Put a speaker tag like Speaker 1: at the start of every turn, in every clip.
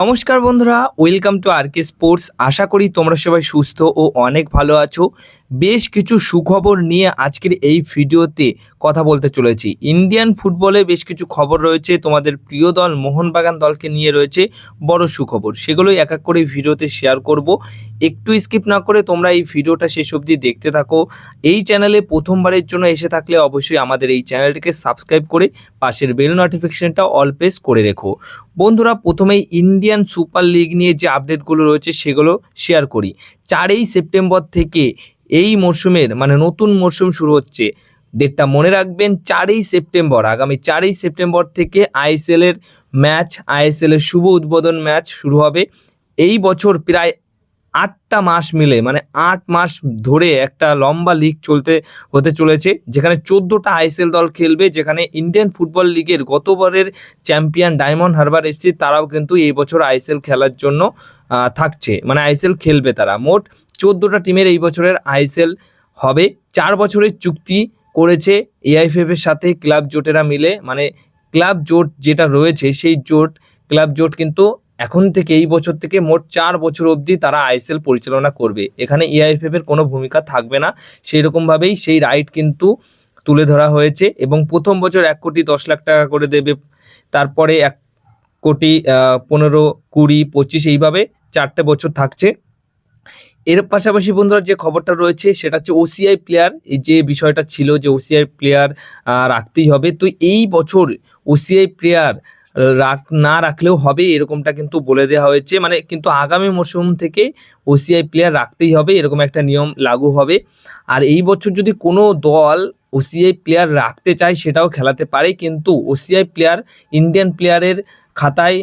Speaker 1: নমস্কার বন্ধুরা, welcome to আরকে sports. আশা করি তোমরা সবাই সুস্থ ও অনেক ভালো আছো। বেশ কিছু সুখবর নিয়ে আজকের এই ভিডিওতে কথা বলতে চলেছি। ইন্ডিয়ান ফুটবলে বেশ কিছু খবর রয়েছে, তোমাদের প্রিয় দল মোহনবাগান দলকে নিয়ে রয়েছে বড় সুখবর, সেগুলোই এক এক করে ভিডিওতে শেয়ার করব। একটু স্কিপ না করে তোমরা এই ভিডিওটা শেষ অবধি দেখতে থাকো। এই চ্যানেলে প্রথমবারের জন্য এসে থাকলে অবশ্যই আমাদের এই চ্যানেলটিকে সাবস্ক্রাইব করে পাশের বেল নোটিফিকেশনটা অল প্রেস করে রেখো। বন্ধুরা, প্রথমেই ইন্ডিয়ান সুপার লিগ নিয়ে যে আপডেটগুলো রয়েছে সেগুলো শেয়ার করি। 4ই সেপ্টেম্বর থেকে এই মরশুমের নতুন মরশুম শুরু হচ্ছে। ডেটটা মনে রাখবেন, 4ই সেপ্টেম্বর। আগামী 4ই সেপ্টেম্বর থেকে আইএসএল এর শুভ উদ্বোধন ম্যাচ শুরু হবে। এই বছর প্রায় 8টা মাস মিলে 8 মাস ধরে একটা লম্বা লিগ হতে চলেছে, যেখানে 14টা আইএসএল দল খেলবে। যেখানে ইন্ডিয়ান ফুটবল লিগের গতবারের চ্যাম্পিয়ন ডায়মন্ড হারবার এফসি তারাও কিন্তু এই বছর আইএসএল খেলার জন্য থাকছে, আইএসএল খেলবে তারা। মোট 14টা টিমের এই বছরের আইএসএল হবে। 4 বছরের চুক্তি করেছে এআইএফএফ এর সাথে ক্লাব জোটেরা মিলে। ক্লাব জোট যেটা রয়েছে সেই ক্লাব জোট কিন্তু এখন থেকে এই বছর থেকে মোট 4 বছর অবধি তারা আইএসএল পরিচালনা করবে। এখানে এআইএফএফ এর কোনো ভূমিকা থাকবে না, সেই রকমভাবেই সেই রাইট কিন্তু তুলে ধরা হয়েছে। এবং প্রথম বছর 1,10,00,000 টাকা করে দেবে, তারপরে 1,15,00,000, 20, 25 এইভাবে 4টে বছর থাকছে। এর পাশাপাশি বন্ধুরা যে খবরটা রয়েছে সেটা হচ্ছে ওসিআই প্লেয়ার। এই যে বিষয়টা ছিল যে ওসিআই প্লেয়ার রাখতেই হবে, তো এই বছর ওসিআই প্লেয়ার না রাখলেও হবে এরকমটা কিন্তু বলে দেওয়া হয়েছে। কিন্তু আগামী মরশুম থেকে ওসিআই প্লেয়ার রাখতেই হবে, এরকম একটা নিয়ম লাগু হবে। আর এই বছর যদি কোনো দল ওসিআই প্লেয়ার রাখতে চায় সেটাও খেলাতে পারে, কিন্তু ওসিআই প্লেয়ার ইন্ডিয়ান প্লেয়ারের খাতায়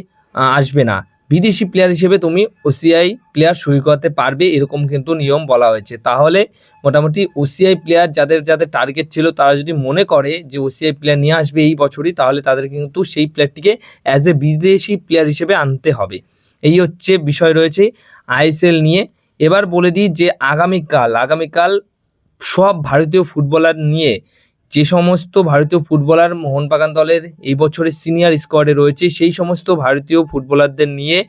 Speaker 1: আসবে না। বিদেশি প্লেয়ার হিসেবে তুমি ওসিআই প্লেয়ার সই করতে পারবে, এরকম কিন্তু নিয়ম বলা হয়েছে। তাহলে মোটামুটি ওসিআই প্লেয়ার যাদের যাদের টার্গেট ছিল তারা যদি মনে করে যে ওসিআই প্লেয়ার নিয়ে আসবে এই বছরই, তাহলে তাদের কিন্তু সেই প্লেয়ারটিকে অ্যাজ এ বিদেশি প্লেয়ার হিসেবে আনতে হবে। এই হচ্ছে বিষয় রয়েছে আইএসএল নিয়ে। এবার বলে দিই যে আগামীকাল সব ভারতীয় ফুটবলার নিয়ে, যে সমস্ত ভারতীয় ফুটবলার মোহনবাগান দলের এই বছরের সিনিয়র স্কোয়াডে রয়েছে সেই সমস্ত ভারতীয় ফুটবলারদের নিয়ে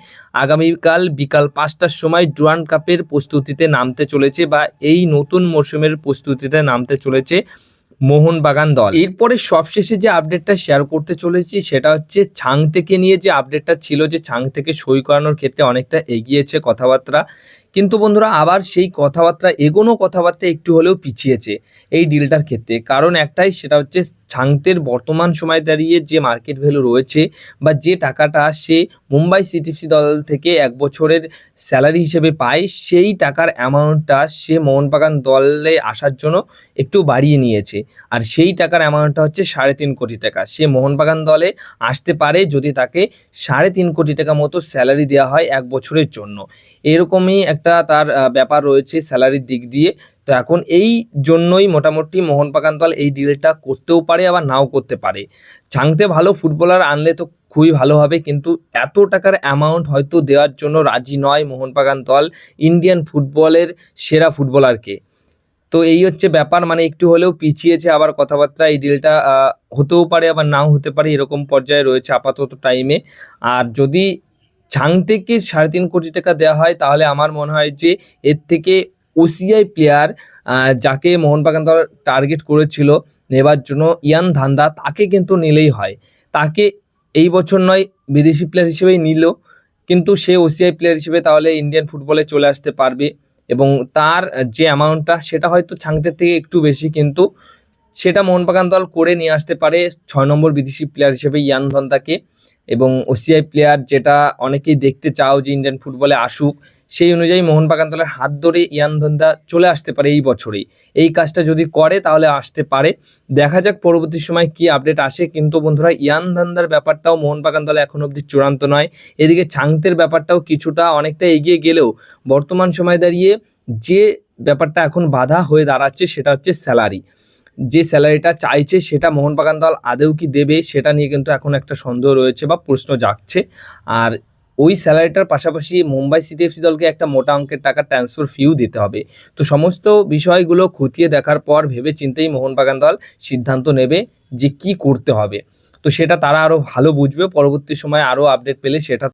Speaker 1: আগামীকাল বিকাল 5টার সময় ডুরান্ড কাপের প্রস্তুতিতে নামতে চলেছে, বা এই নতুন মরশুমের প্রস্তুতিতে নামতে চলেছে মোহনবাগান দল। এরপরে সবশেষে যে আপডেটটা শেয়ার করতে চলেছি সেটা হচ্ছে ছাং থেকে নিয়ে যে আপডেটটা ছিল, যে ছাং থেকে সই করানোর ক্ষেত্রে অনেকটা এগিয়েছে কথাবার্তা। কিন্তু বন্ধুরা, আবার সেই কথাবার্তা একটু হলেও পিছিয়েছে এই ডিলটার ক্ষেত্রে। কারণ একটাই, সেটা হচ্ছে ছাংতের বর্তমান সময় দাঁড়িয়ে যে মার্কেট ভ্যালু রয়েছে, বা যে টাকাটা সে মুম্বাই সিটিএফসি দল থেকে 1 বছরের স্যালারি হিসেবে পায়, সেই টাকার অ্যামাউন্টটা সে মোহনবাগান দলে আসার জন্য একটু বাড়িয়ে নিয়েছে। আর সেই টাকার অ্যামাউন্টটা হচ্ছে 3.5 কোটি টাকা। সে মোহনবাগান দলে আসতে পারে যদি তাকে 3.5 কোটি টাকা মতো স্যালারি দেওয়া হয় 1 বছরের জন্য। এরকমই একটা তার ব্যাপার রয়েছে স্যালারির দিক দিয়ে। তো এখন এই জন্যই মোটামুটি মোহনবাগান দল এই ডিলটা করতেও পারে, আবার নাও করতে পারে। ছাংতে ভালো ফুটবলার আনলে তো খুবই ভালো হবে, কিন্তু এত টাকার অ্যামাউন্ট হয়তো দেওয়ার জন্য রাজি নয় মোহনবাগান দল ইন্ডিয়ান ফুটবলের সেরা ফুটবলারকে। তো এই হচ্ছে ব্যাপার, একটু হলেও পিছিয়েছে আবার কথাবার্তা। এই ডিলটা হতেও পারে আবার নাও হতে পারে, এরকম পর্যায়ে রয়েছে আপাতত টাইমে। আর যদি ছাং থেকে 3.5 কোটি টাকা দেওয়া হয়, তাহলে আমার মনে হয় যে এর থেকে ওসিআই প্লেয়ার যাকে মোহনবাগান দল টার্গেট করেছিল নেবার জন্য, ইয়ান ধান্দা, তাকে কিন্তু নিলেই হয়। তাকে এই বছর নয় বিদেশি প্লেয়ার হিসেবেই নিল, কিন্তু সে ওসিআই প্লেয়ার হিসেবে তাহলে ইন্ডিয়ান ফুটবলে চলে আসতে পারবে। এবং তার যে অ্যামাউন্টটা সেটা হয়তো ছাংতের থেকে একটু বেশি, কিন্তু সেটা মোহনবাগান দল করে নিয়ে আসতে পারে 6 নম্বর বিদেশি প্লেয়ার হিসেবে ইয়ান ধান্দাকে। এবং ওসিআই প্লেয়ার যেটা অনেকেই দেখতে চাও যে ইন্ডিয়ান ফুটবলে আসুক, সেই অনুযায়ী মোহনবাগান দলের হাত ধরে ইয়ান ধান্দা চলে আসতে পারে এই বছরেই। এই কাজটা যদি করে তাহলে আসতে পারে। দেখা যাক পরবর্তী সময় কি আপডেট আসে। কিন্তু বন্ধুরা, ইয়ান ধান্দার ব্যাপারটাও মোহনবাগান দলে এখন অবধি চূড়ান্ত নয়। এদিকে ছাংতের ব্যাপারটাও অনেকটা এগিয়ে গেলেও বর্তমান সময় দাঁড়িয়ে যে ব্যাপারটা এখন বাধা হয়ে দাঁড়াচ্ছে সেটা হচ্ছে স্যালারি। যে স্যালারিটা চাইছে সেটা মোহনবাগান দল আদৌ কি দেবে, সেটা নিয়ে কিন্তু এখন একটা সন্দেহ রয়েছে বা প্রশ্ন জাগছে। আর ওই স্যালারিটার পাশাপাশি মুম্বাই সিটিএফসি দলকে একটা মোটা অঙ্কের টাকা ট্রান্সফার ফিও দিতে হবে। তো সমস্ত বিষয়গুলো খতিয়ে দেখার পর ভেবে চিন্তেই মোহনবাগান দল সিদ্ধান্ত নেবে যে কি করতে হবে। তো সেটা তারা আরও ভালো বুঝবে, পরবর্তী সময়ে আরও আপডেট পেলে সেটা